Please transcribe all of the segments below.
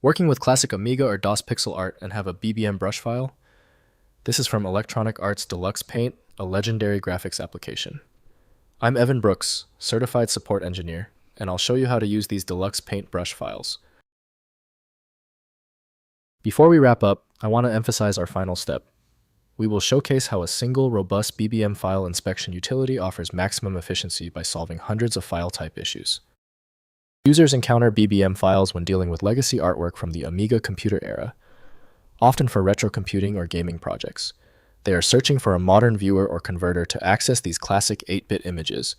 Working with classic Amiga or DOS pixel art and have a BBM brush file? This is from Electronic Arts Deluxe Paint, a legendary graphics application. I'm Evan Brooks, Certified Support Engineer, and I'll show you how to use these Deluxe Paint brush files. Before we wrap up, I want to emphasize our final step. We will showcase how a single, robust BBM file inspection utility offers maximum efficiency by solving hundreds of file type issues. Users encounter BBM files when dealing with legacy artwork from the Amiga computer era, often for retro computing or gaming projects. They are searching for a modern viewer or converter to access these classic 8-bit images,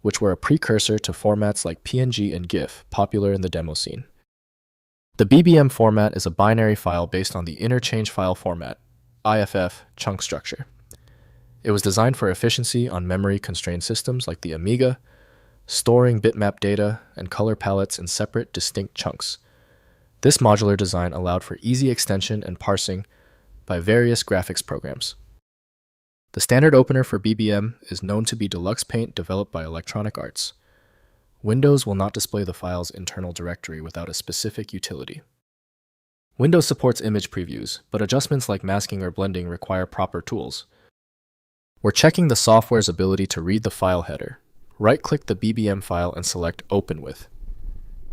which were a precursor to formats like PNG and GIF, popular in the demo scene. The BBM format is a binary file based on the Interchange File Format, IFF, chunk structure. It was designed for efficiency on memory-constrained systems like the Amiga, storing bitmap data and color palettes in separate, distinct chunks. This modular design allowed for easy extension and parsing by various graphics programs. The standard opener for BBM is known to be Deluxe Paint, developed by Electronic Arts. Windows will not display the file's internal directory without a specific utility. Windows supports image previews, but adjustments like masking or blending require proper tools. We're checking the software's ability to read the file header. Right-click the BBM file and select Open With.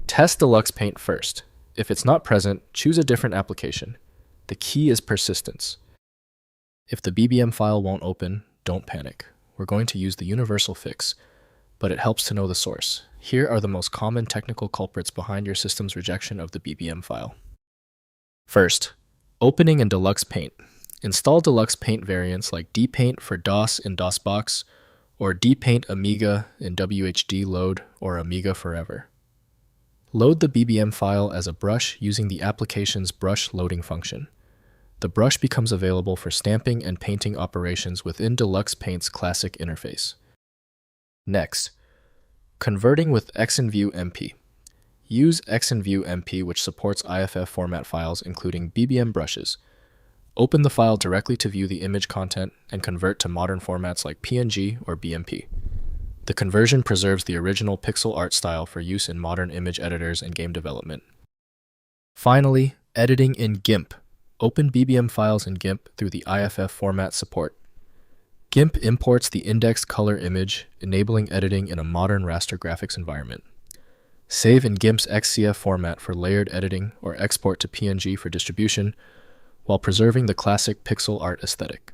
Test Deluxe Paint first. If it's not present, choose a different application. The key is persistence. If the BBM file won't open, don't panic. We're going to use the universal fix, but it helps to know the source. Here are the most common technical culprits behind your system's rejection of the BBM file. First, opening in Deluxe Paint. Install Deluxe Paint variants like dpaint for DOS in DOSBox, or dpaint Amiga in WHD Load or Amiga Forever. Load the BBM file as a brush using the application's brush loading function. The brush becomes available for stamping and painting operations within Deluxe Paint's classic interface. Next, converting with XnView MP. Use XnView MP, which supports IFF format files including BBM brushes. Open the file directly to view the image content and convert to modern formats like PNG or BMP. The conversion preserves the original pixel art style for use in modern image editors and game development. Finally, editing in GIMP. Open BBM files in GIMP through the IFF format support. GIMP imports the indexed color image, enabling editing in a modern raster graphics environment. Save in GIMP's XCF format for layered editing or export to PNG for distribution, while preserving the classic pixel art aesthetic.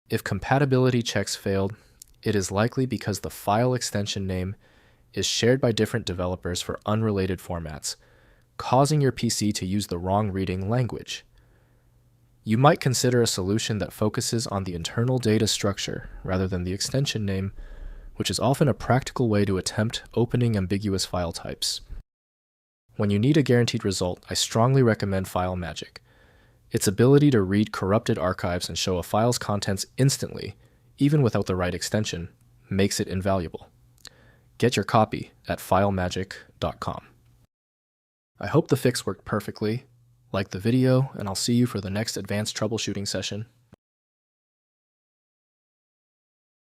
If compatibility checks failed, it is likely because the file extension name is shared by different developers for unrelated formats, causing your PC to use the wrong reading language. You might consider a solution that focuses on the internal data structure rather than the extension name, which is often a practical way to attempt opening ambiguous file types. When you need a guaranteed result, I strongly recommend FileMagic. Its ability to read corrupted archives and show a file's contents instantly, even without the right extension, makes it invaluable. Get your copy at filemagic.com. I hope the fix worked perfectly. Like the video, and I'll see you for the next advanced troubleshooting session.